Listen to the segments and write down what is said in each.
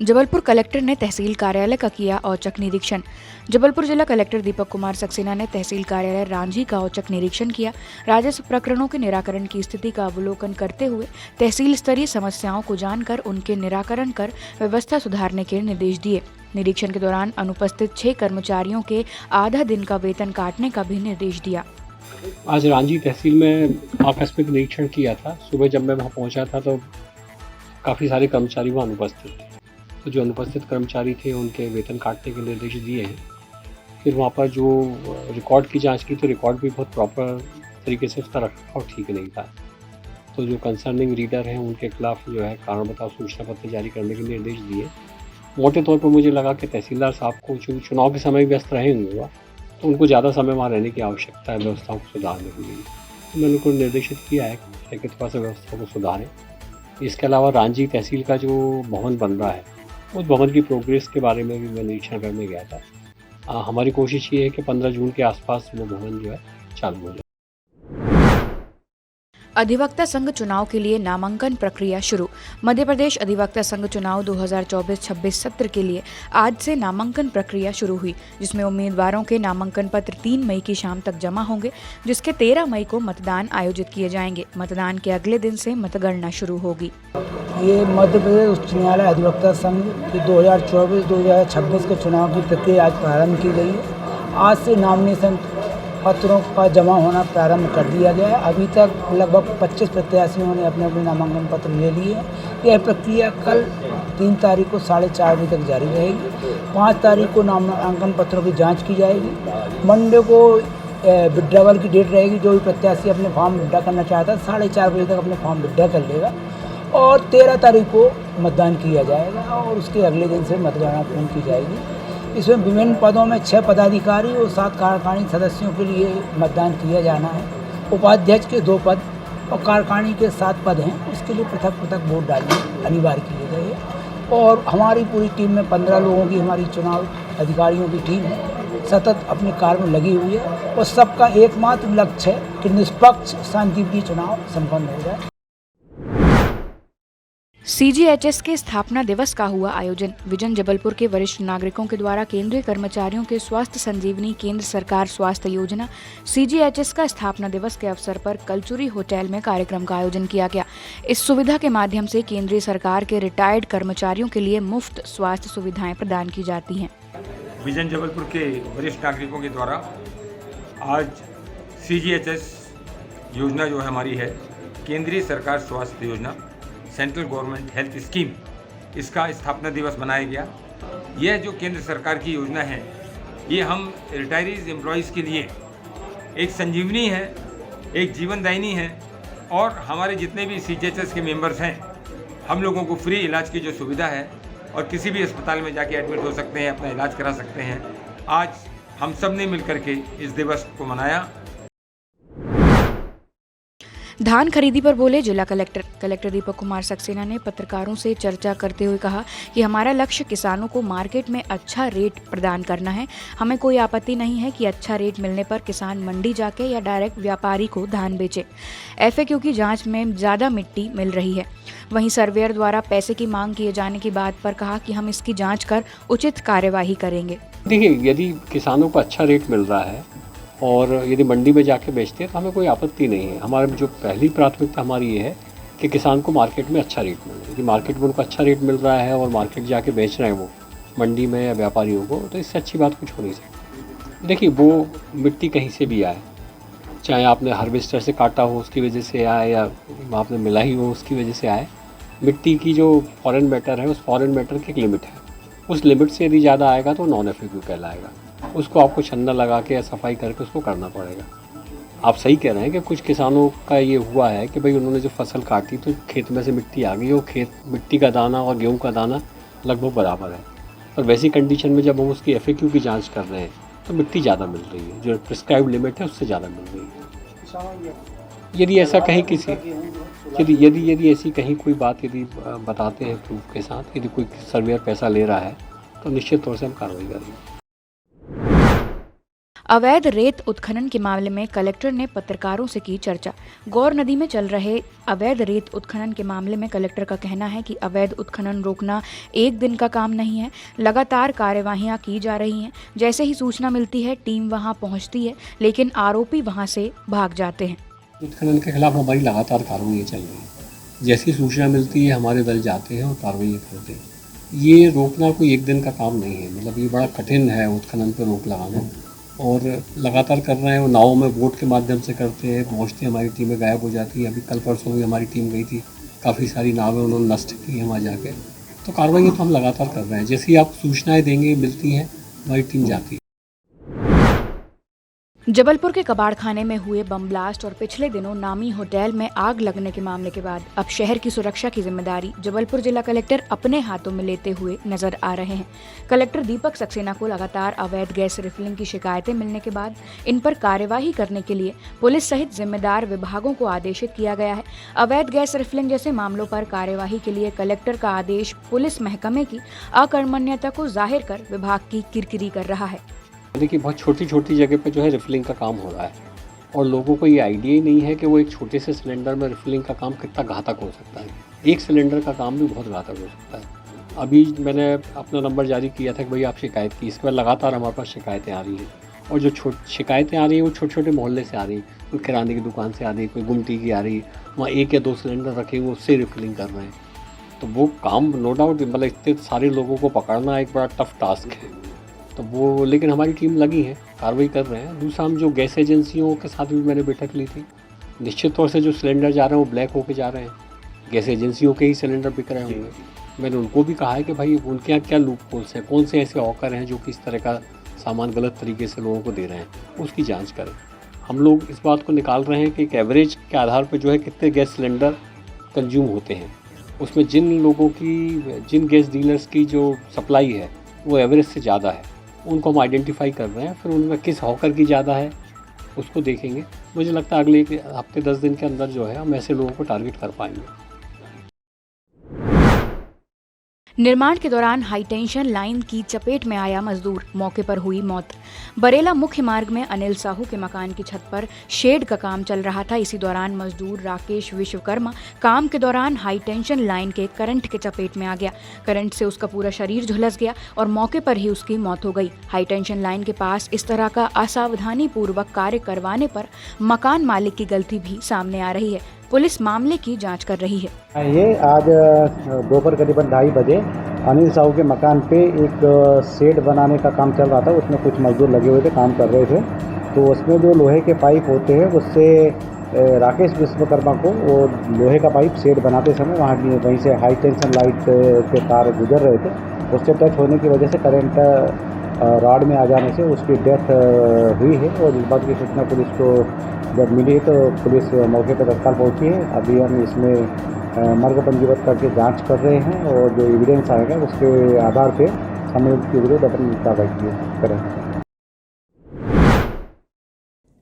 Jabalpur collector ने तहसील कार्यालय का किया औचक निरीक्षण। जबलपुर जिला कलेक्टर दीपक कुमार सक्सेना ने तहसील कार्यालय रांझी का औचक निरीक्षण किया। राजस्व प्रकरणों के निराकरण की स्थिति का अवलोकन करते हुए तहसील स्तरीय समस्याओं को जानकर उनके निराकरण कर व्यवस्था सुधारने के निर्देश दिए। निरीक्षण के दौरान अनुपस्थित 6 कर्मचारियों के आधा दिन का वेतन काटने का भी निर्देश दिया। आज रांझी तहसील में आकस्मिक निरीक्षण किया था। सुबह जब मैं वहाँ पहुँचा था तो काफ़ी सारे कर्मचारी वहाँ अनुपस्थित थे। तो जो अनुपस्थित कर्मचारी थे उनके वेतन काटने के निर्देश दिए हैं। फिर वहाँ पर जो रिकॉर्ड की जांच की तो रिकॉर्ड भी बहुत प्रॉपर तरीके से उसका रखरखाव ठीक नहीं था। तो जो कंसर्निंग रीडर हैं उनके खिलाफ जो है कारण बताओ सूचना पत्र जारी करने के निर्देश दिए। मोटे तौर पर मुझे लगा कि तहसीलदार साहब को जो चुनाव के समय व्यस्त रहे होंगे तो उनको ज़्यादा समय वहाँ रहने की आवश्यकता है व्यवस्थाओं को सुधारने के लिए। तो मैंने उनको निर्देशित किया है कि थोड़ा सा व्यवस्था को सुधारें। इसके अलावा रांझी तहसील का जो भवन बन रहा है उस भवन की प्रोग्रेस के बारे में भी मैं निरीक्षण करने गया था। हमारी कोशिश ये है कि 15 जून के आसपास वो भवन जो है चालू हो जाए। अधिवक्ता संघ चुनाव के लिए नामांकन प्रक्रिया शुरू। मध्य प्रदेश अधिवक्ता संघ चुनाव 2024-26 सत्र के लिए आज से नामांकन प्रक्रिया शुरू हुई, जिसमें उम्मीदवारों के नामांकन पत्र 3 मई की शाम तक जमा होंगे, जिसके 13 मई को मतदान आयोजित किए जाएंगे। मतदान के अगले दिन से मतगणना शुरू होगी। ये मध्य प्रदेश उच्च न्यायालय अधिवक्ता संघ के 2024-2026 के चुनाव की प्रक्रिया आज प्रारंभ की गई है। आज से नामिनेशन पत्रों का जमा होना प्रारंभ कर दिया गया है। अभी तक लगभग 25 प्रत्याशियों ने अपने अपने नामांकन पत्र ले लिए हैं। यह प्रक्रिया कल 3 तारीख को 4:30 बजे तक जारी रहेगी। 5 तारीख को नामांकन पत्रों की जांच की जाएगी। मंडे को विड्रावल की डेट रहेगी। जो भी प्रत्याशी अपने फॉर्म विड्रा करना चाहता है 4:30 बजे तक अपने फॉर्म विड्रा कर लेगा और 13 तारीख को मतदान किया जाएगा और उसके अगले दिन से मतगणना पूर्ण की जाएगी। इसमें विभिन्न पदों में 6 पदाधिकारी और 7 कार्यकारिणी सदस्यों के लिए मतदान किया जाना है। उपाध्यक्ष के 2 पद और कार्यकारिणी के 7 पद हैं, उसके लिए पृथक पृथक वोट डालने अनिवार्य किए गए हैं। और हमारी पूरी टीम में 15 लोगों की हमारी चुनाव अधिकारियों की टीम है, सतत अपने कार्य में लगी हुई है और सबका एकमात्र लक्ष्य है कि निष्पक्ष शांतिप्रिय चुनाव संपन्न हो जाए। सीजीएचएस के स्थापना दिवस का हुआ आयोजन। विजन जबलपुर के वरिष्ठ नागरिकों के द्वारा केंद्रीय कर्मचारियों के स्वास्थ्य संजीवनी केंद्र सरकार स्वास्थ्य योजना सीजीएचएस का स्थापना दिवस के अवसर पर कलचुरी होटल में कार्यक्रम का आयोजन किया गया। इस सुविधा के माध्यम से केंद्रीय सरकार के रिटायर्ड कर्मचारियों के लिए मुफ्त स्वास्थ्य सुविधाएं प्रदान की जाती हैं। विजन जबलपुर के वरिष्ठ नागरिकों के द्वारा आज सीजीएचएस योजना जो हमारी है, केंद्रीय सरकार स्वास्थ्य योजना, सेंट्रल गवर्नमेंट हेल्थ स्कीम, इसका स्थापना दिवस मनाया गया। यह जो केंद्र सरकार की योजना है, ये हम रिटायरीज एम्प्लॉयज़ के लिए एक संजीवनी है, एक जीवनदायिनी है और हमारे जितने भी सीजीएचएस के मेंबर्स हैं, हम लोगों को फ्री इलाज की जो सुविधा है और किसी भी अस्पताल में जाके एडमिट हो सकते हैं, अपना इलाज करा सकते हैं। आज हम सब ने मिलकर के इस दिवस को मनाया। धान खरीदी पर बोले जिला कलेक्टर दीपक कुमार सक्सेना ने पत्रकारों से चर्चा करते हुए कहा कि हमारा लक्ष्य किसानों को मार्केट में अच्छा रेट प्रदान करना है। हमें कोई आपत्ति नहीं है कि अच्छा रेट मिलने पर किसान मंडी जाके या डायरेक्ट व्यापारी को धान बेचे। एफएक्यू की जांच में ज़्यादा मिट्टी मिल रही है। वहीं सर्वेयर द्वारा पैसे की मांग किए जाने की बात पर कहा कि हम इसकी जाँच कर उचित कार्यवाही करेंगे। देखिए, यदि किसानों को अच्छा रेट मिल रहा है और यदि मंडी में जाके बेचते हैं तो हमें कोई आपत्ति नहीं है। हमारे जो पहली प्राथमिकता हमारी ये है कि किसान को मार्केट में अच्छा रेट मिले। यदि मार्केट में उनको अच्छा रेट मिल रहा है और मार्केट जाके बेच रहे हैं वो मंडी में या व्यापारियों को, तो इससे अच्छी बात कुछ हो नहीं सकती। देखिए, वो मिट्टी कहीं से भी आए, चाहे आपने हार्वेस्टर से काटा हो उसकी वजह से आए या आपने मिलाई हो उसकी वजह से आए, मिट्टी की जो फॉरेन मैटर है उस फॉरेन मैटर की एक लिमिट है। उस लिमिट से यदि ज़्यादा आएगा तो नॉन एफएक्यू कहलाएगा। उसको आपको छन्ना लगा के या सफाई करके उसको करना पड़ेगा। आप सही कह रहे हैं कि कुछ किसानों का ये हुआ है कि भाई उन्होंने जो फसल काटी तो खेत में से मिट्टी आ गई और मिट्टी का दाना और गेहूं का दाना लगभग बराबर है। और वैसी कंडीशन में जब हम उसकी एफएक्यू की जांच कर रहे हैं तो मिट्टी ज़्यादा मिल रही है, जो प्रिस्क्राइब्ड लिमिट है उससे ज़्यादा मिल रही है। यदि ऐसा कहीं यदि ऐसी कहीं कोई बात यदि बताते हैं प्रूफ के साथ, यदि कोई सर्वेयर पैसा ले रहा है तो निश्चित तौर से हम कार्रवाई करेंगे। अवैध रेत उत्खनन के मामले में कलेक्टर ने पत्रकारों से की चर्चा। गौर नदी में चल रहे अवैध रेत उत्खनन के मामले में कलेक्टर का कहना है कि अवैध उत्खनन रोकना एक दिन का काम नहीं है, लगातार कार्यवाहियां की जा रही हैं। जैसे ही सूचना मिलती है टीम वहां पहुंचती है, लेकिन आरोपी वहां से भाग जाते हैं। उत्खनन के खिलाफ हमारी लगातार कार्रवाई चल रही है। जैसी सूचना मिलती है हमारे दल जाते हैं और कार्रवाई करते हैं। ये रोकना कोई एक दिन का काम नहीं है, मतलब ये बड़ा कठिन है उत्खनन पर रोक लगाना, और लगातार कर रहे हैं। वो नावों में बोट के माध्यम से करते हैं, पहुँचते हैं, हमारी टीमें गायब हो जाती हैं। अभी कल परसों भी हमारी टीम गई थी, काफ़ी सारी नावें उन्होंने नष्ट की हैं वहाँ जाके। तो कार्रवाई तो हम लगातार कर रहे हैं। जैसी आप सूचनाएँ देंगे मिलती हैं हमारी टीम जाती है। जबलपुर के कबाड़खाने में हुए बम ब्लास्ट और पिछले दिनों नामी होटल में आग लगने के मामले के बाद अब शहर की सुरक्षा की जिम्मेदारी जबलपुर जिला कलेक्टर अपने हाथों में लेते हुए नजर आ रहे हैं। कलेक्टर दीपक सक्सेना को लगातार अवैध गैस रिफिलिंग की शिकायतें मिलने के बाद इन पर कार्यवाही करने के लिए पुलिस सहित जिम्मेदार विभागों को आदेशित किया गया है। अवैध गैस रिफिलिंग जैसे मामलों पर कार्यवाही के लिए कलेक्टर का आदेश पुलिस महकमे की अकर्मण्यता को जाहिर कर विभाग की किरकिरी कर रहा है। देखिए, बहुत छोटी छोटी जगह पे जो है रिफिलिंग का काम हो रहा है, और लोगों को ये आइडिया ही नहीं है कि वो एक छोटे से सिलेंडर में रिफिलिंग का काम कितना घातक हो सकता है। एक सिलेंडर का काम भी बहुत घातक हो सकता है। अभी मैंने अपना नंबर जारी किया था कि भाई आप शिकायत की, इसके बाद लगातार हमारे पास शिकायतें आ रही हैं, और जो शिकायतें आ रही हैं वो छोटे छोटे मोहल्ले से आ रही हैं। कोई किराने की दुकान से आ रही है, कोई गुमटी की आ रही है, वहाँ 1 या 2 सिलेंडर रखे हुए उससे रिफिलिंग कर रहे हैं। तो वो काम नो डाउट, मतलब इतने सारे लोगों को पकड़ना एक बड़ा टफ टास्क है। तो वो, लेकिन हमारी टीम लगी है, कार्रवाई कर रहे हैं। दूसरा, हम जो गैस एजेंसियों के साथ भी मैंने बैठक ली थी, निश्चित तौर से जो सिलेंडर जा रहे हैं वो ब्लैक होके जा रहे हैं, गैस एजेंसियों के ही सिलेंडर बिक रहे होंगे। मैंने उनको भी कहा है कि भाई उनके यहाँ क्या लूप होल्स हैं, कौन से ऐसे हॉकर हैं जो कि इस तरह का सामान गलत तरीके से लोगों को दे रहे हैं, उसकी जाँच करें। हम लोग इस बात को निकाल रहे हैं कि एक एवरेज के आधार पर जो है कितने गैस सिलेंडर कंज्यूम होते हैं, उसमें जिन लोगों की, जिन गैस डीलर्स की जो सप्लाई है वो एवरेज से ज़्यादा है, उनको हम आइडेंटिफाई कर रहे हैं। फिर उनमें किस हॉकर की ज़्यादा है उसको देखेंगे। मुझे लगता है अगले 1 हफ्ते 10 दिन के अंदर जो है हम ऐसे लोगों को टारगेट कर पाएंगे। निर्माण के दौरान हाईटेंशन लाइन की चपेट में आया मजदूर, मौके पर हुई मौत। बरेला मुख्य मार्ग में अनिल साहू के मकान की छत पर शेड का काम चल रहा था। इसी दौरान मजदूर राकेश विश्वकर्मा काम के दौरान हाईटेंशन लाइन के करंट के चपेट में आ गया। करंट से उसका पूरा शरीर झुलस गया और मौके पर ही उसकी मौत हो गई। हाईटेंशन लाइन के पास इस तरह का असावधानी पूर्वक कार्य करवाने पर मकान मालिक की गलती भी सामने आ रही है। पुलिस मामले की जांच कर रही है। ये आज दोपहर करीबन 2:30 बजे अनिल साहू के मकान पे एक शेड बनाने का काम चल रहा था। उसमें कुछ मजदूर लगे हुए थे, काम कर रहे थे। तो उसमें जो लोहे के पाइप होते हैं उससे राकेश विश्वकर्मा को वो लोहे का पाइप शेड बनाते समय वहीं से हाई टेंशन लाइट के तार गुजर रहे थे। उससे टच होने की वजह से करंट रॉड में आ जाने से उसकी डेथ हुई है। और इस बात की सूचना पुलिस को जब मिली तो पुलिस मौके पर तत्काल पहुंची है। अभी हम इसमें मर्ग पंजीबद्ध करके जांच कर रहे हैं, और जो एविडेंस आएगा उसके आधार पर संबंधित के विरुद्ध अपनी कार्रवाई करेंगे।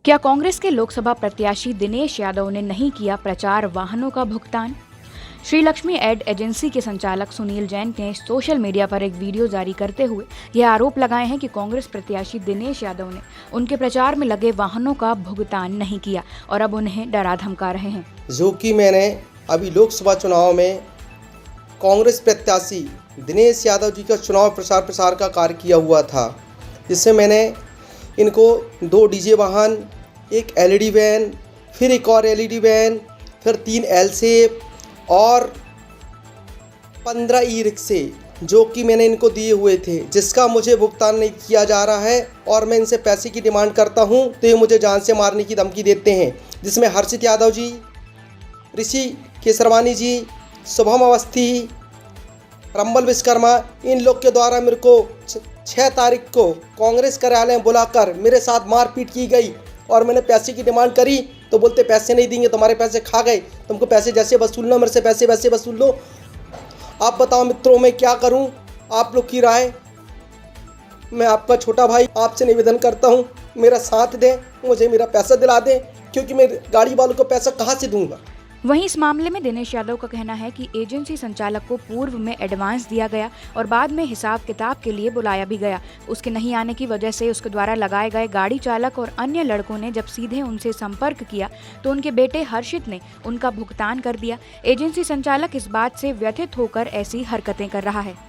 क्या कांग्रेस के लोकसभा प्रत्याशी दिनेश यादव ने नहीं किया प्रचार वाहनों का भुगतान? श्री लक्ष्मी एड एजेंसी के संचालक सुनील जैन ने सोशल मीडिया पर एक वीडियो जारी करते हुए यह आरोप लगाए हैं कि कांग्रेस प्रत्याशी दिनेश यादव ने उनके प्रचार में लगे वाहनों का भुगतान नहीं किया और अब उन्हें डरा धमका रहे हैं। जो कि मैंने अभी लोकसभा चुनाव में कांग्रेस प्रत्याशी दिनेश यादव जी का चुनाव प्रचार का कार्य किया हुआ था, जिससे मैंने इनको 2 डीजे वाहन, एक एलईडी वैन, फिर एक और एलईडी वैन, फिर 3 एल शेप और 15 ई रिक्शे जो कि मैंने इनको दिए हुए थे, जिसका मुझे भुगतान नहीं किया जा रहा है। और मैं इनसे पैसे की डिमांड करता हूं तो ये मुझे जान से मारने की धमकी देते हैं, जिसमें हर्षित यादव जी, ऋषि केसरवानी जी, शुभम अवस्थी, रंबल विश्वकर्मा, इन लोग के द्वारा मेरे को 6 तारीख को कांग्रेस कार्यालय में बुलाकर मेरे साथ मारपीट की गई। और मैंने पैसे की डिमांड करी तो बोलते पैसे नहीं देंगे, तुम्हारे पैसे खा गए, तुमको पैसे जैसे वसूल लो, मेरे से पैसे वैसे वसूल लो। आप बताओ मित्रों, मैं क्या करूं? आप लोग की राय। मैं आपका छोटा भाई आपसे निवेदन करता हूं, मेरा साथ दें, मुझे मेरा पैसा दिला दें, क्योंकि मैं गाड़ी वालों को पैसा कहां से दूंगा। वहीं इस मामले में दिनेश यादव का कहना है कि एजेंसी संचालक को पूर्व में एडवांस दिया गया और बाद में हिसाब किताब के लिए बुलाया भी गया। उसके नहीं आने की वजह से उसके द्वारा लगाए गए गाड़ी चालक और अन्य लड़कों ने जब सीधे उनसे संपर्क किया तो उनके बेटे हर्षित ने उनका भुगतान कर दिया। एजेंसी संचालक इस बात से व्यथित होकर ऐसी हरकतें कर रहा है।